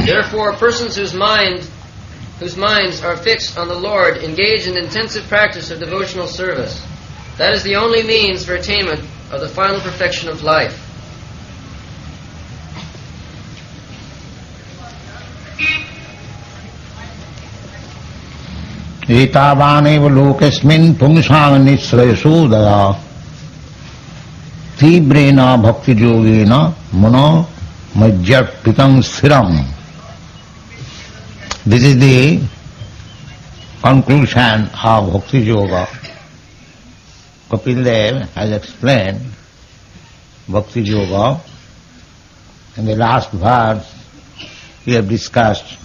Therefore, persons whose minds are fixed on the Lord engage in intensive practice of devotional service. That is the only means for attainment of the final perfection of life. एतावानेव लोकेस्मिन् पुंसां निःश्रेयसोदया तीव्रेण भक्तियोगेन मनो मज्जपितं स्थिरम्. This is the conclusion of Bhakti Yoga. Kapil Dev has explained Bhakti Yoga. In the last verse, we have discussed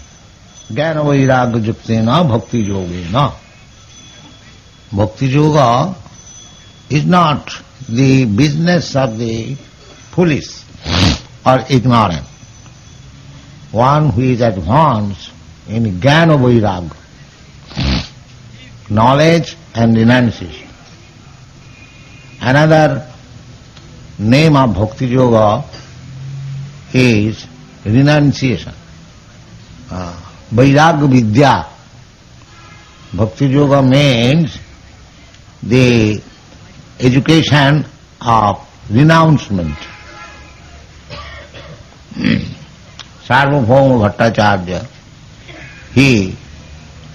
Jnana Vairagya Yuktena Bhakti Yogena. Bhakti Yoga is not the business of the foolish or ignorant. One who is advanced in Jnana Vairagya, knowledge and renunciation. Another name of Bhakti Yoga is renunciation. Vairagya Vidya. Bhakti Yoga means the education of renouncement. Sarvabhauma Bhattacharya, he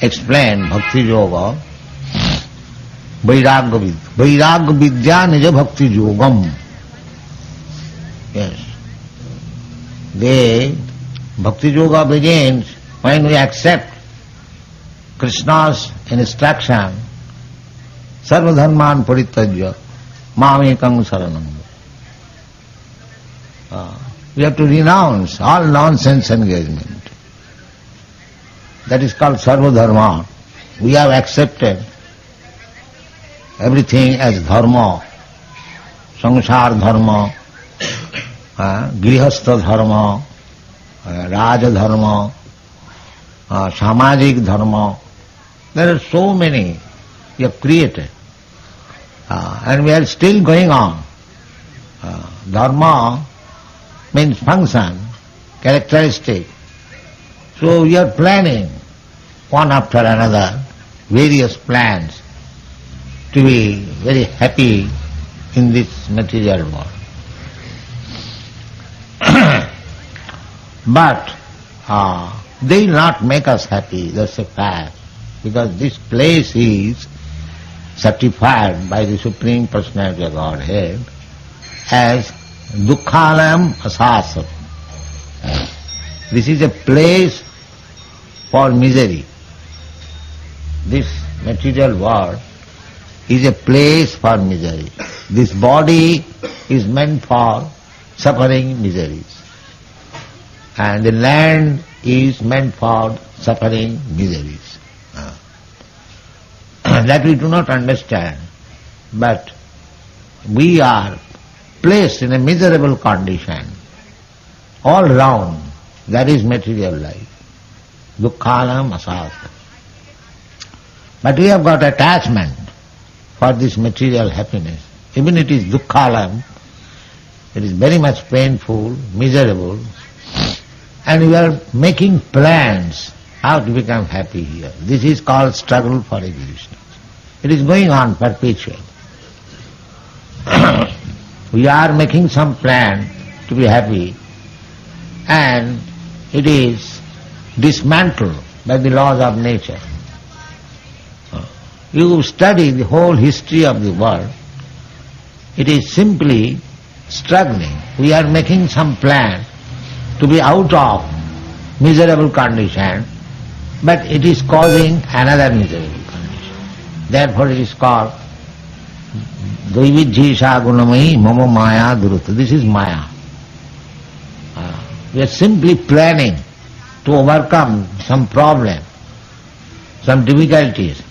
explained Bhakti Yoga, Vairagya Vidya. Vairagya Vidya Nija Bhakti Yogam. Yes. The Bhakti Yoga begins when we accept Krishna's instruction, Sarva Dharman Parityajya, Mamekam Saranam. We have to renounce all nonsense engagement. That is called Sarva Dharma. We have accepted everything as dharma, sangsar dharma, grihastha dharma, raja dharma, samajik dharma. There are so many we have created. And we are still going on. Dharma means function, characteristic. So we are planning one after another various plans to be very happy in this material world. But they will not make us happy, that's a fact, because this place is certified by the Supreme Personality of Godhead as Dukkhalayam Asasam. This is a place for misery. This material world is a place for misery. This body is meant for suffering miseries. And the land is meant for suffering miseries. That we do not understand. But we are placed in a miserable condition. All round, that is material life. Dukkhalam asasam. But we have got attachment for this material happiness. Even it is dukkhalam, it is very much painful, miserable, and we are making plans how to become happy here. This is called struggle for existence. It is going on perpetually. We are making some plan to be happy, and it is dismantled by the laws of nature. You study the whole history of the world, it is simply struggling. We are making some plan to be out of miserable condition, but it is causing another miserable condition. Therefore it is called Daividjisha Gunamayi Mama Maya Durutta. This is Maya. We are simply planning to overcome some problem, some difficulties,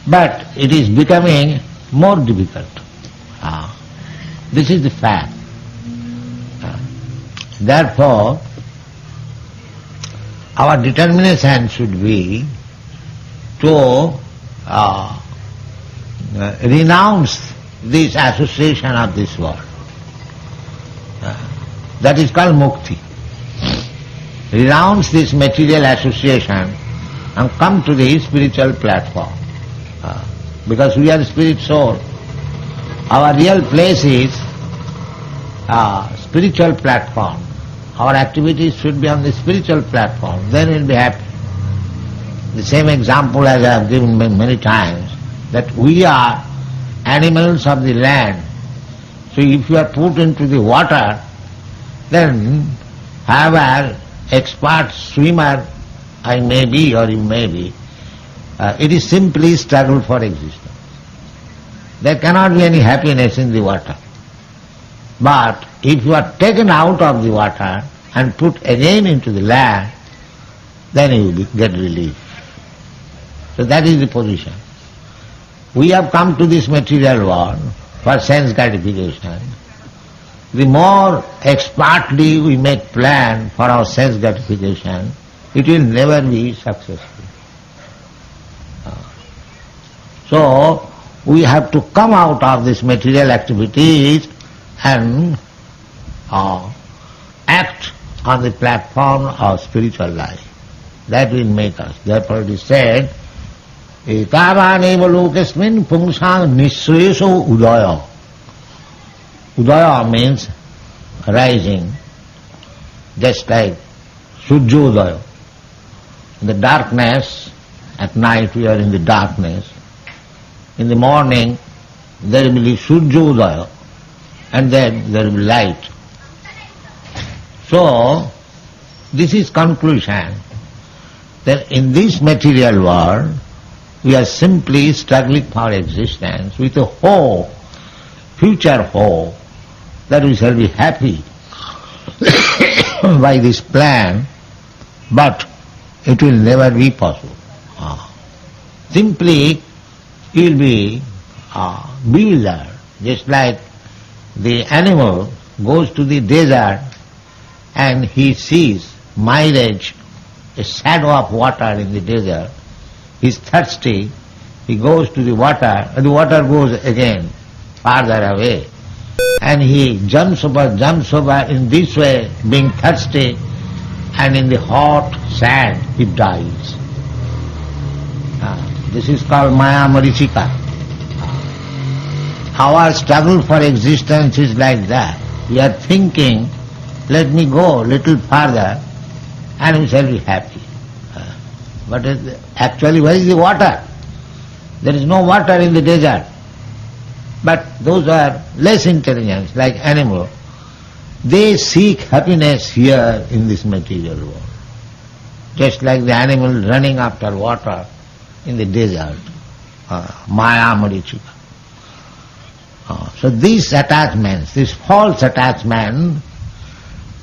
but it is becoming more difficult. This is the fact. Therefore, our determination should be to renounce this association of this world. That is called mukti. renounce this material association and come to the spiritual platform. Because we are spirit soul. Our real place is spiritual platform. Our activities should be on the spiritual platform. Then we'll be happy. The same example as I have given many times, that we are animals of the land. So if you are put into the water, then however expert swimmer I may be or you may be, it is simply struggle for existence. There cannot be any happiness in the water. But if you are taken out of the water and put again into the land, then you will get relief. So that is the position. We have come to this material world for sense gratification. The more expertly we make plan for our sense gratification, it will never be successful. So we have to come out of this material activities and act on the platform of spiritual life. That will make us. Therefore it is said, Ekavaneva lokesmin pungsang nisreso udaya. Udaya means rising, just like Surjodaya. In the darkness, at night we are in the darkness. In the morning there will be Surjodaya, and then there will be light. So, this is conclusion, that in this material world we are simply struggling for existence with a hope, future hope, that we shall be happy by this plan, but it will never be possible. Simply you will be bewildered, just like the animal goes to the desert and he sees mirage, a shadow of water in the desert. He is thirsty, he goes to the water, and the water goes again farther away. And he jumps over in this way, being thirsty, and in the hot sand he dies. This is called Maya Marichika. Our struggle for existence is like that. We are thinking, let me go a little farther and we shall be happy. But actually, where is the water? There is no water in the desert. But those are less intelligent, like animals. They seek happiness here in this material world. Just like the animal running after water in the desert. Maya Marichika. So these attachments, this false attachment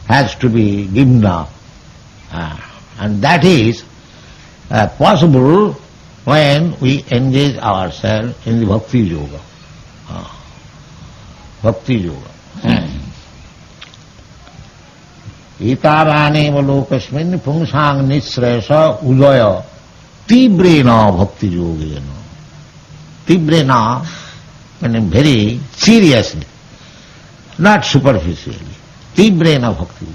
has to be given up. And that is possible when we engage ourselves in the Bhakti Yoga. Bhakti Yoga. Itarane valokasmin pungsang nisresa udaya tibrena Bhakti Yogena. Tibrena meaning very seriously, not superficially. Tibrena Bhakti.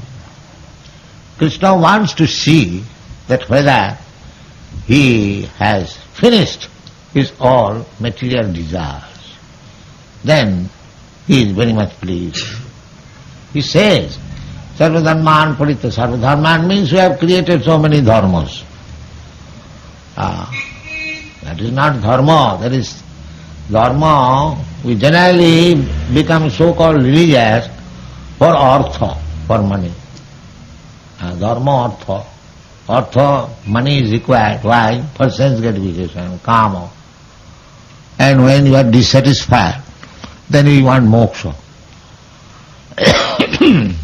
Krishna wants to see that whether he has finished his all material desires. Then he is very much pleased. He says, Sarvadharman Parita. Sarvadharman means we have created so many dharmas. That is not dharma, that is dharma. We generally become so-called religious for artha, for money. Dharma, artha. Artha, money is required. Why? For sense gratification, kama. And when you are dissatisfied, then you want moksha.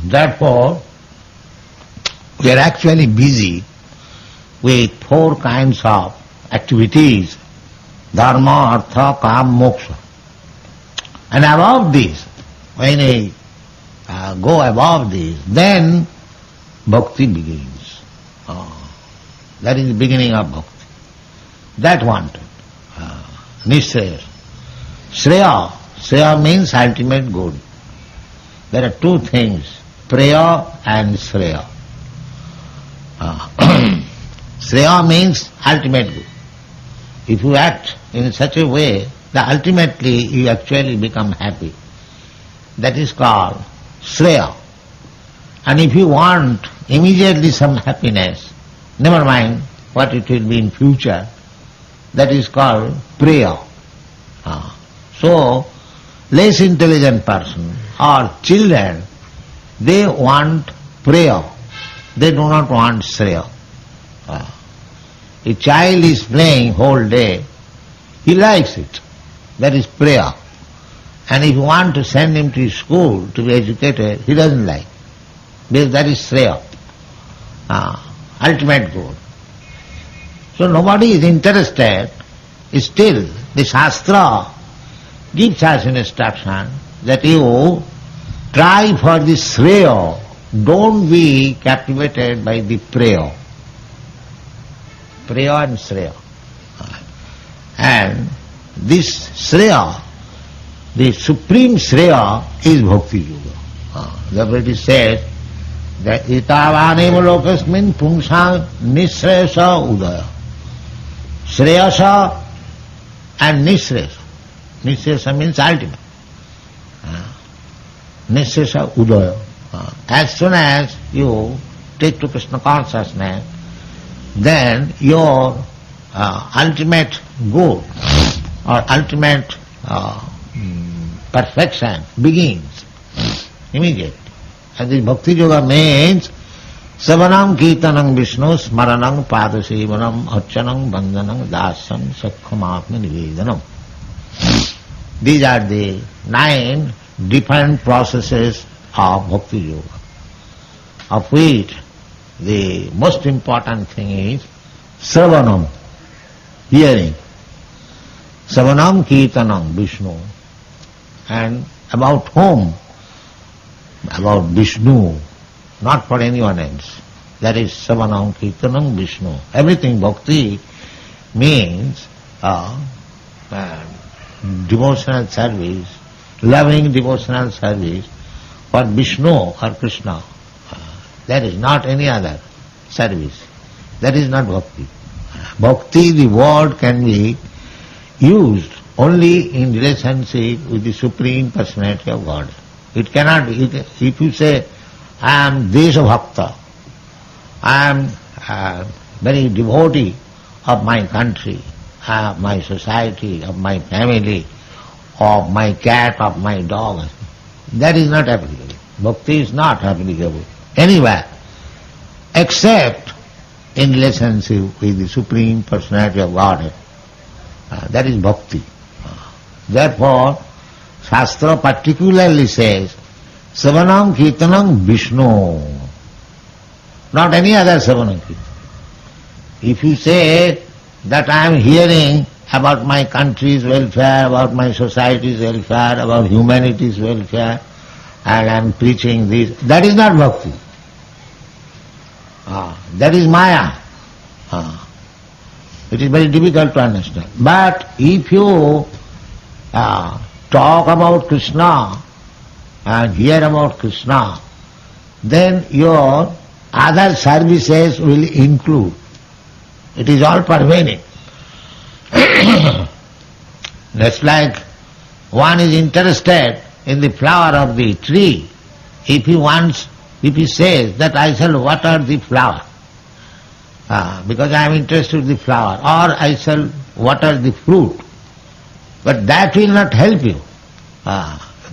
Therefore, we are actually busy with 4 kinds of activities: dharma, artha, kam, moksha. And above this, when we go above this, then bhakti begins. That is the beginning of bhakti. That wanted. Nishraya. Shreya. Shreya means ultimate good. There are 2 things, Preya and Shreya. Shreya means ultimate good. If you act in such a way that ultimately you actually become happy, that is called Shreya. And if you want immediately some happiness, never mind what it will be in future, that is called Preya. So, less intelligent person or children, they want Preya. They do not want Shreya. A child is playing whole day, he likes it. That is Preya. And if you want to send him to school to be educated, he doesn't like. Because that is Shreya, ultimate good. So nobody is interested. Still, the Shastra gives us an instruction that you try for the Shreya, don't be captivated by the Preya. Preya and Shreya. And this Shreya, the supreme Shreya is Bhakti Yoga. Therefore it is said that Itavaneva lokasmin pungsang nishreyasa udaya. Shreyasa and nishreyasa. Nishreyasa means ultimate. Nishreyasa udaya. As soon as you take to Krishna consciousness, then your ultimate good or ultimate perfection begins immediately. And this Bhakti Yoga means Savanam Kirtanam Vishnu Smaranam Padasevanam Archanam Bandhanam Dasam Sakhamatma Nivedanam. These are the 9 different processes of Bhakti Yoga, of which the most important thing is Savanam, hearing. Savanam Kirtanam Vishnu. And about whom? About Vishnu, not for anyone else. That is Savanam Kirtanam Vishnu. Everything bhakti means devotional service, loving devotional service for Vishnu or Krishna. That is not any other service. That is not bhakti. Bhakti, the word can be used only in relationship with the Supreme Personality of God. It cannot be, if you say, I am Desha Bhakta, I am very devotee of my country, of my society, of my family, of my cat, of my dog, that is not applicable. Bhakti is not applicable anywhere except in relationship with the Supreme Personality of Godhead. That is bhakti. Therefore, Shastra particularly says, Savanam Kirtanam Vishnu, not any other Savanam Kirtanam. If you say that I am hearing about my country's welfare, about my society's welfare, about humanity's welfare, and I am preaching this, that is not bhakti. That is Maya. It is very difficult to understand. But if you talk about Krishna and hear about Krishna, then your other services will include. It is all pervading. That's like one is interested in the flower of the tree. If he says that I shall water the flower, because I am interested in the flower, or I shall water the fruit, but that will not help you.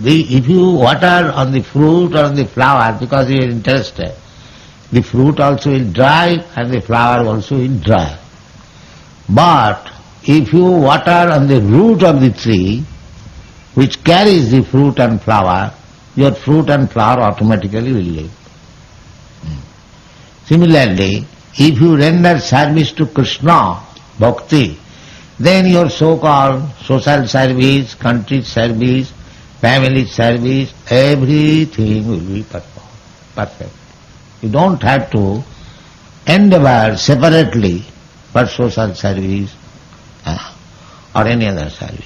If you water on the fruit or on the flower because you are interested, the fruit also will dry and the flower also will dry. But if you water on the root of the tree, which carries the fruit and flower, your fruit and flower automatically will live. Similarly, if you render service to Krishna, bhakti, then your so-called social service, country service, family service, everything will be perfect. You don't have to endeavor separately for social service or any other service.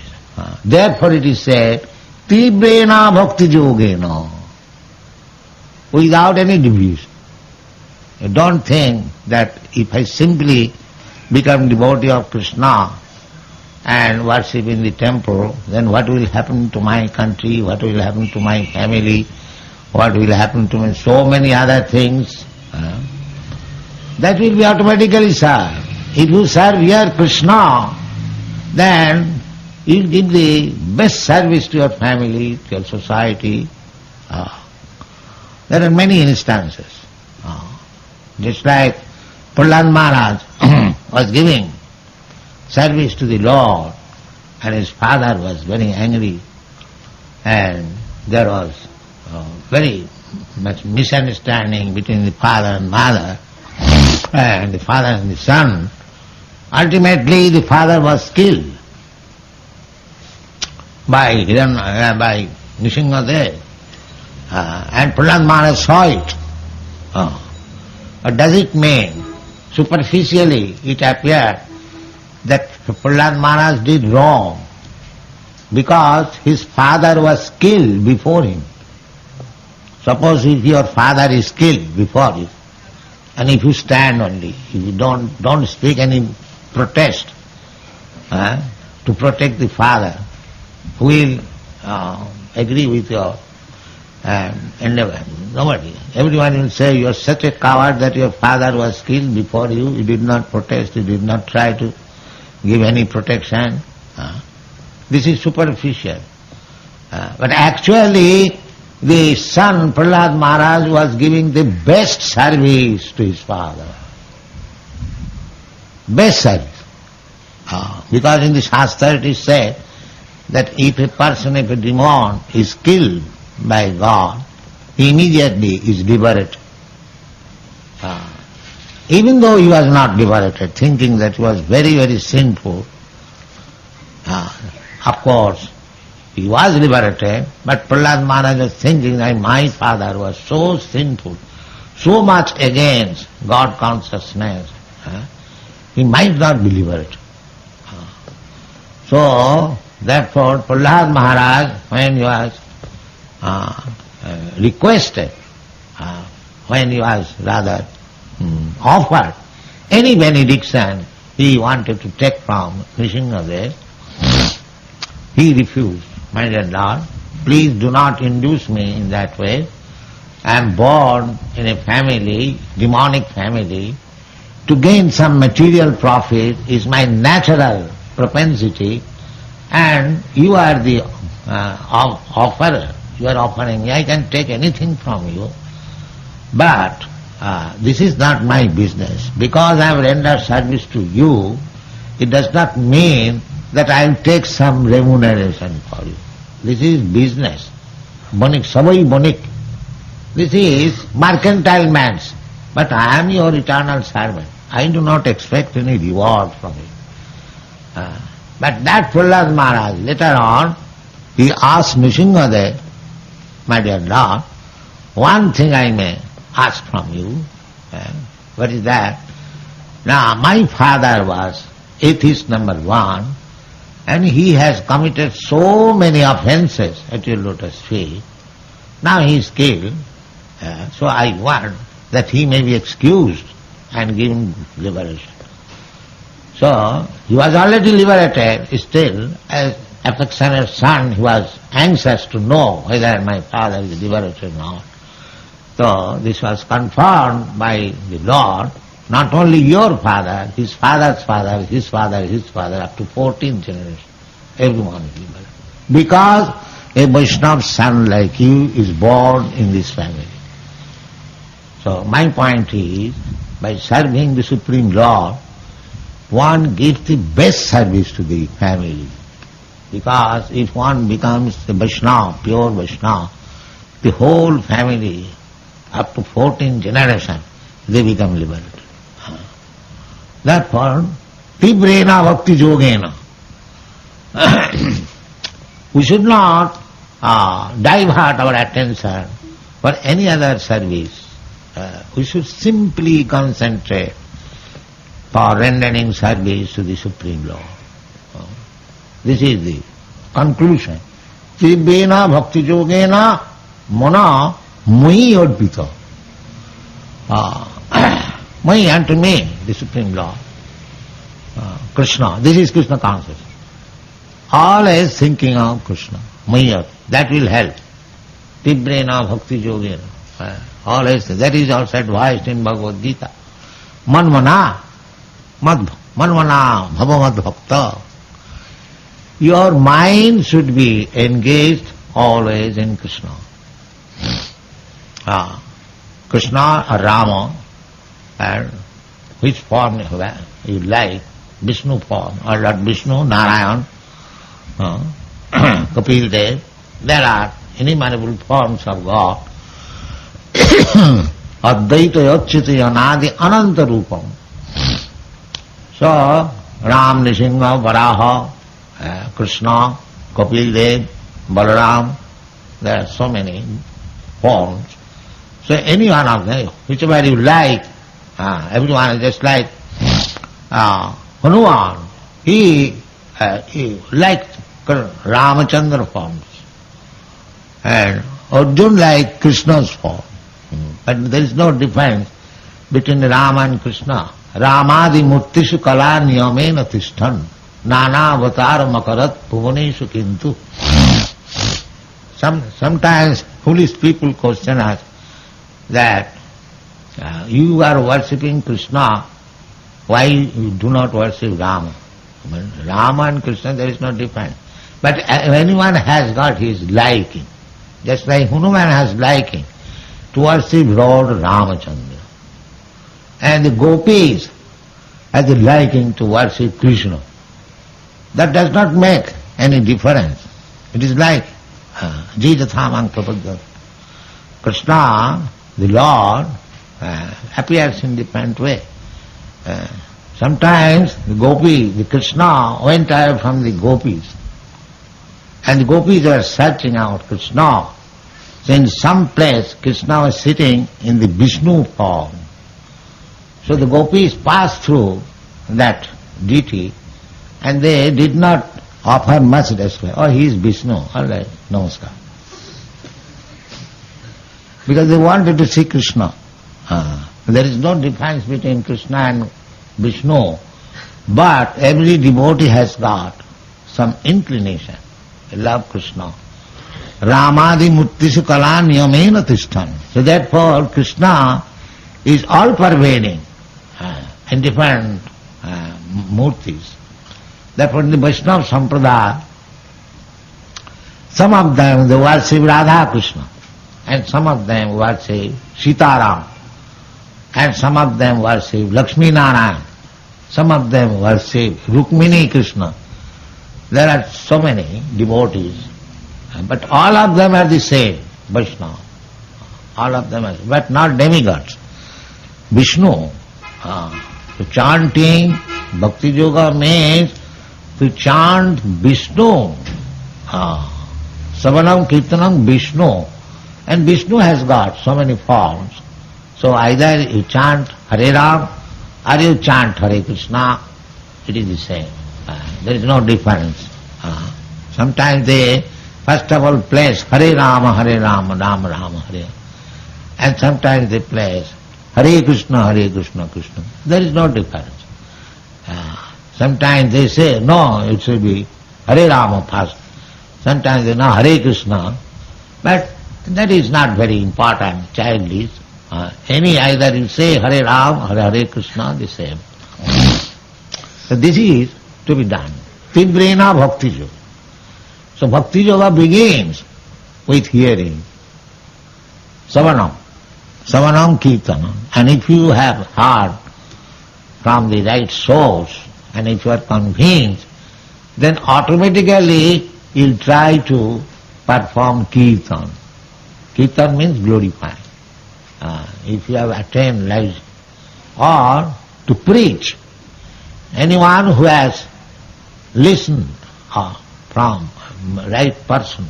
Therefore it is said, Tibrena Bhakti Yogena, without any deviation. Don't think that if I simply become devotee of Krishna and worship in the temple, then what will happen to my country, what will happen to my family, what will happen to me, so many other things. That will be automatically served. If you serve here Krishna, then you will give the best service to your family, to your society. There are many instances. Just like Prahlad Maharaj was giving service to the Lord, and his father was very angry, and there was very much misunderstanding between the father and mother, and the father and the son. Ultimately the father was killed by Nrsimhadev, and Prahlad Maharaj saw it. But does it mean, superficially it appeared that Prahlad Maharaj did wrong because his father was killed before him? Suppose if your father is killed before you, and if you stand only, if you don't speak any protest to protect the father, who will agree with your endeavor? Nobody. Everyone will say, you are such a coward that your father was killed before you, you did not protest, you did not try to give any protection. This is superficial. But actually, the son, Prahlad Maharaj, was giving the best service to his father. Best service. Because in the Shastra it is said that if a person, if a demon is killed by God, he immediately is liberated. Even though he was not liberated, thinking that he was very, very sinful, of course, he was liberated, but Prahlad Maharaj was thinking that my father was so sinful, so much against God consciousness, he might not be liberated. So, therefore, Prahlad Maharaj, when he was requested, when he was rather offered any benediction he wanted to take from Nrsimhadev, he refused. My dear Lord, please do not induce me in that way. I am born in a family, demonic family. To gain some material profit is my natural propensity, and you are the offerer. You are offering me. I can take anything from you. But this is not my business. Because I have rendered service to you, it does not mean that I will take some remuneration for you. This is business. Bonik, savai bonik. This is mercantile man's. But I am your eternal servant. I do not expect any reward from you. But that Prahlad Maharaj, later on, he asked Nrsimhadev, my dear Lord, one thing I may ask from you. What is that? Now, my father was atheist number one, and he has committed so many offences at your lotus feet. Now he is killed, so I want that he may be excused and given liberation. So, he was already liberated, still, as affectionate son, he was anxious to know whether my father is liberated or not. So, this was confirmed by the Lord, not only your father, his father's father, his father, his father, up to 14th generation, everyone is liberated. Because a Vaishnava son like you is born in this family. So, my point is, by serving the Supreme Lord, one gives the best service to the family. Because if one becomes a Vaishnava, pure Vaishnava, the whole family, up to 14th generation, they become liberated. Therefore, tibrena bhakti yogena. We should not divert our attention for any other service. We should simply concentrate for rendering service to the Supreme Lord. This is the conclusion. Tibrena bhakti yogena mana mui odpita. Mai unto me, the Supreme Lord. Krishna, this is Krishna consciousness. Always thinking of Krishna, Maya, that will help. Tibrena bhakti yogena. Always, that is also advised in Bhagavad Gita. Manmana, manmana bhavamad bhakta. Your mind should be engaged always in Krishna. Krishna or Rama, and which form you like, Vishnu form, or Lord Vishnu, Narayan, Kapil Dev, there are innumerable forms of God. Advaita Yachiti Anadi Ananta Rupam. So, Ram, Nrsimha, Varaha, Krishna, Kapil Dev, Balaram, there are so many forms. So any one of them, whichever you like, everyone is just like Hanuman. He liked Ramachandra forms, and Arjuna liked Krishna's form. But there is no difference between Rama and Krishna. Ramadi murtishu kala niyamena tishtan nana avatar makarat bhuvaneshu kintu. Sometimes foolish people question us that you are worshipping Krishna, why you do not worship Rama? I mean, Rama and Krishna, there is no difference. But anyone has got his liking. Just like Hanuman has liking to worship Lord Ramachandra. And the gopis have the liking to worship Krishna. That does not make any difference. It is like Jidathamang Prapadyat. Krishna, the Lord, appears in different way. Sometimes the gopi, the Krishna went away from the gopis, and the gopis were searching out Krishna. So in some place Krishna was sitting in the Vishnu form. So the gopis passed through that deity and they did not offer much respect. Oh, he is Vishnu, all right, namaskar. Because they wanted to see Krishna. There is no difference between Krishna and Vishnu, but every devotee has got some inclination. They love Krishna. Ramadi murtishu kala niyamena tishtan. So therefore Krishna is all pervading in different murtis. Therefore in the Vaishnava Sampradaya, some of them they worship Radha Krishna, and some of them worship Sitaram, and some of them worship Lakshmi Narayan, some of them worship Rukmini Krishna. There are so many devotees, but all of them are the same, Vaishnava. All of them are, but not demigods. Vishnu, to chanting Bhakti Yoga means to chant Vishnu. Savanam Kirtanam Vishnu. And Vishnu has got so many forms. So either you chant Hare Ram or you chant Hare Krishna, it is the same. There is no difference. Sometimes they first of all place Hare Rama, Rama Rama, Hare. And sometimes they place Hare Krishna, Krishna. There is no difference. Sometimes they say, no, it should be Hare Rama first. Sometimes they know Hare Krishna. But that is not very important, childish. Either you say Hare Ram or Hare Krishna, the same. So this is to be done. Tibrena Bhakti Yoga. So Bhakti Yoga begins with hearing. Savanam Kirtanam. And if you have heard from the right source, and if you are convinced, then automatically you'll try to perform Kirtan. Kirtan means glorifying. If you have attained life, or to preach. Anyone who has listened from right person,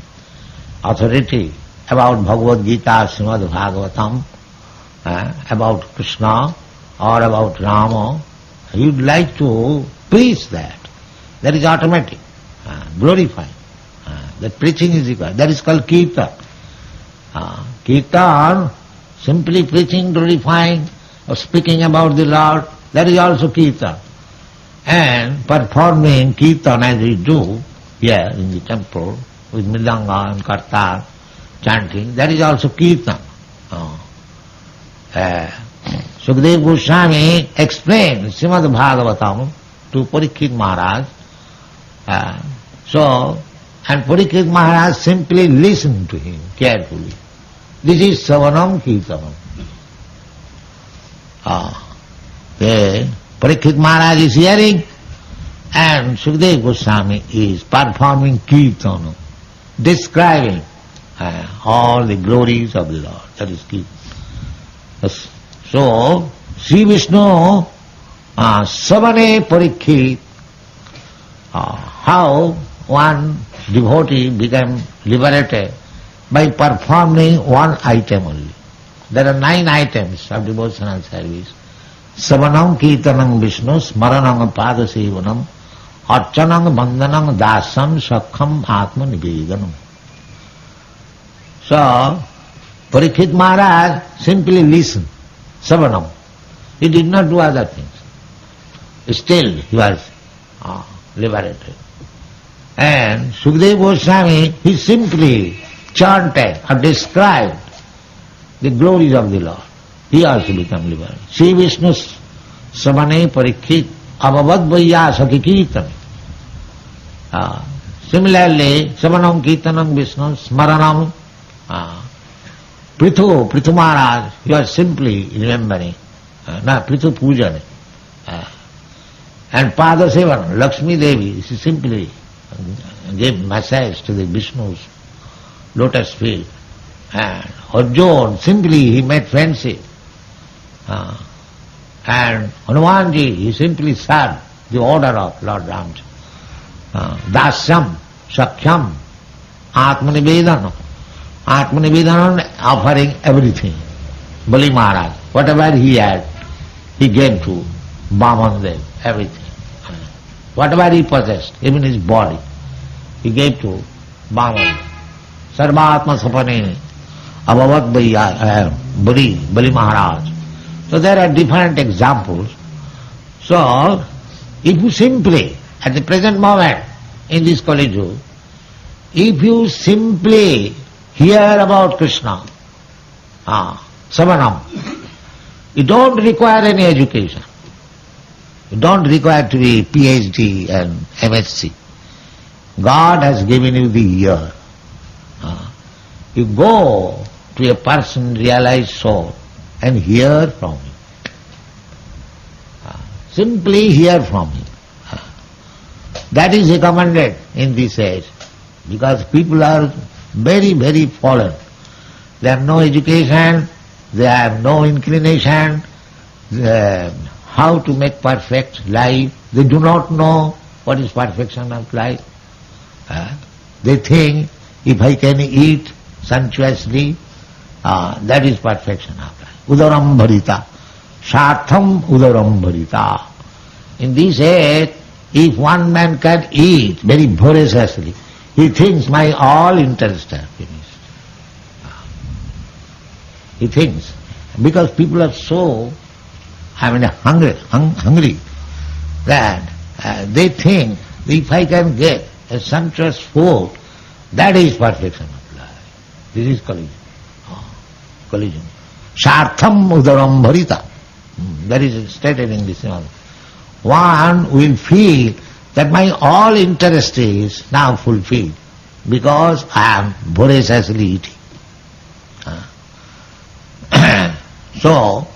authority about Bhagavad Gita, Srimad Bhagavatam, about Krishna or about Rama, you'd like to preach that. That is automatic, glorifying. That preaching is equal. That is called Kirtan. Kirtan, simply preaching, glorifying, or speaking about the Lord, that is also kirtan. And performing kirtan as we do here in the temple with mridanga and kartal, chanting, that is also kirtan. Sukadeva Goswami explained Srimad Bhagavatam to Parikshit Maharaj. And Parikshit Maharaj simply listened to him carefully. This is Savanam Kirtanam. Parikshit Maharaj is hearing and Sukadeva Goswami is performing Kirtanam, describing all the glories of the Lord. That is Kirtan. So, Sri Vishnu, Savane Parikshit, how one devotee became liberated by performing one item only. There are 9 items of devotional service. Savanam Kirtanam Vishnu, Smaranam Padasevanam, Archanam Bandhanam Dasam Sakham Atma Nivedanam. So, Parikshit Maharaj simply listened. Savanam. He did not do other things. Still he was liberated. And Sukadeva Goswami, he simply chanted or described the glories of the Lord. He also became liberated. Sri Vishnu Savane Parikshit Abhavad Vaya Saki Kirtan. Similarly, Savanam Kirtanam Vishnu Smaranam Prithu Maharaj, you are simply remembering, Prithu Pujan. And Pada Sevan, Lakshmi Devi, she simply gave massage to the Vishnu's lotus feet. And Arjuna, simply he made friendship. And Hanumanji, he simply served the order of Lord Ramchandra. Dasyam, Sakhyam, Atmanivedanam. Atmanivedanam, offering everything. Bali Maharaj, whatever he had, he gave to Vamandev, everything. Whatever he possessed, even his body, he gave to Vamandev. Sarvatma Sapane, Abhavat Bali Maharaj. So there are different examples. So, if you simply, at the present moment, in this Kali Yuga, if you simply hear about Krishna, Savanam, you don't require any education. You don't require to be PhD and MSc. God has given you the ear. You go to a person, realized soul, and hear from him. Simply hear from him. That is recommended in this age, because people are very, very fallen. They have no education, they have no inclination, how to make perfect life. They do not know what is perfection of life. They think if I can eat sumptuously, that is perfection of life. Udaram bharita. Sartham udaram bharita. In this age, if one man can eat very voraciously, he thinks my all interests are finished. He thinks, because people are so, hungry, that they think if I can get a sumptuous food, that is perfection of life. This is Kali Yuga. Sartham udaram bharita. That is stated in this one. One will feel that my all interest is now fulfilled because I am voraciously eating. So,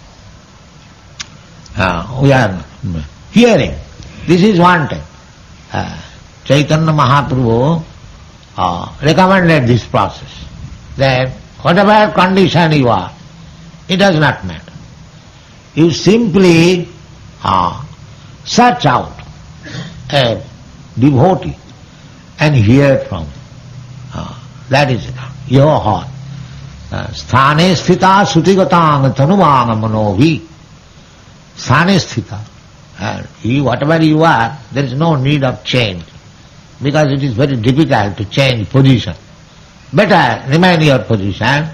we are hearing. This is one thing. Chaitanya Mahaprabhu recommended this process, that whatever condition you are, it does not matter. You simply search out a devotee and hear from him. That is your heart. Sthane sthita sutigatang tanuvang manovi. Sthane sthita. Whatever you are, there is no need of change, because it is very difficult to change position. Better remain your position,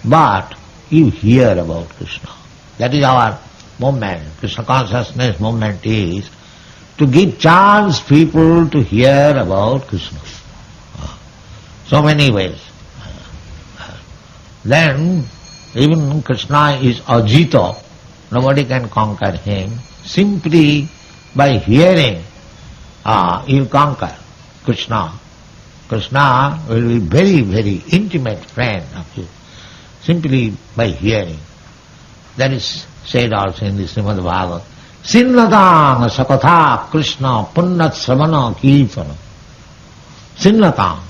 but you hear about Krishna. That is our movement. Krishna consciousness movement is to give chance people to hear about Krishna. So many ways. Then even Krishna is Ajita, nobody can conquer him. Simply by hearing, you conquer Krishna. Krishna will be very, very intimate friend of you, simply by hearing. That is said also in the Srimad Bhagavatam. Sinnatang sakatha Krishna punnat sravana kirtana. Sinnatang.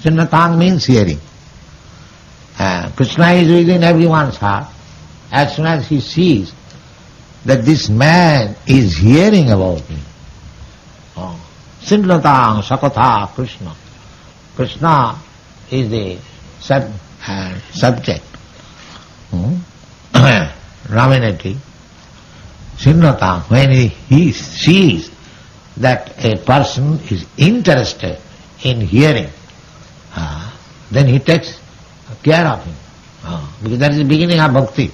Sinnatang means hearing. Krishna is within everyone's heart. As soon as he sees that this man is hearing about me, Sinnatang sakatha Krishna. Krishna is the subject. Raminati. Sinnatang, when he sees that a person is interested in hearing, then he takes care of him. Because that is the beginning of bhakti.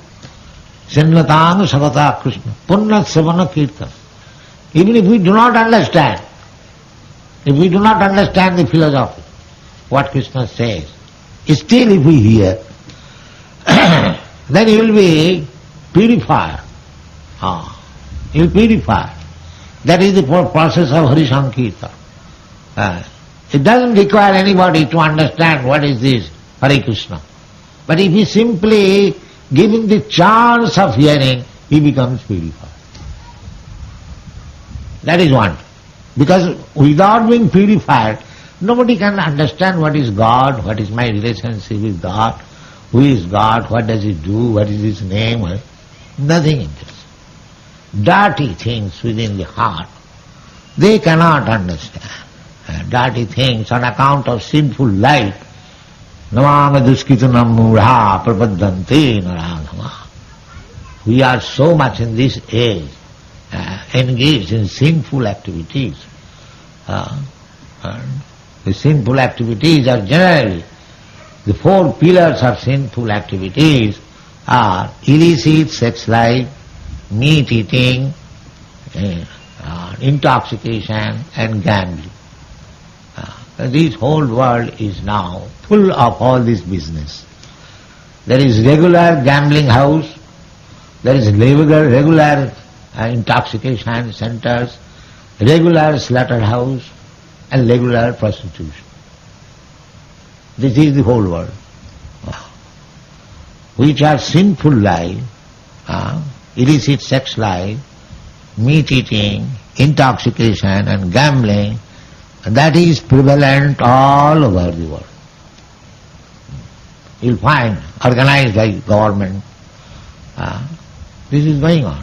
Sinnatang sakata Krishna. Punnat savana kirtan. Even if we do not understand, the philosophy, what Krishna says, still if we hear, then he will be purified. He will purify. That is the process of Hari Sankirtan. It doesn't require anybody to understand what is this Hare Krishna. But if he simply giving the chance of hearing, he becomes purified. That is one. Because without being purified, nobody can understand what is God, what is my relationship with God, who is God, what does he do, what is his name, nothing interesting. Dirty things within the heart, they cannot understand. Dirty things on account of sinful life. Namama duskitanam mudha prapaddante naradhama. We are so much in this age engaged in sinful activities. The sinful activities are generally, the four pillars of sinful activities are illicit sex life, meat eating, intoxication and gambling. This whole world is now full of all this business. There is regular gambling house, there is regular intoxication centers, regular slaughterhouse and regular prostitution. This is the whole world. Which are sinful life, illicit sex life, meat eating, intoxication and gambling, that is prevalent all over the world. You'll find organized by government. This is going on.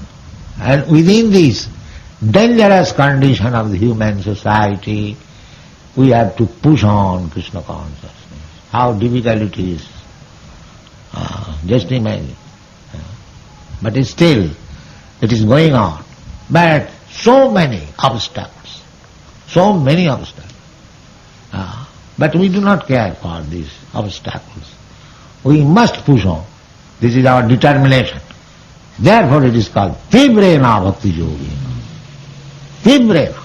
And within this dangerous condition of the human society, we have to push on Krishna consciousness. How difficult it is. Just imagine. But still, it is going on. But so many obstacles. But we do not care for these obstacles. We must push on. This is our determination. Therefore it is called Tivrena Bhakti Yogena. Tivrena.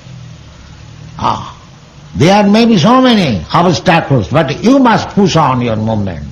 There may be so many obstacles, but you must push on your movement.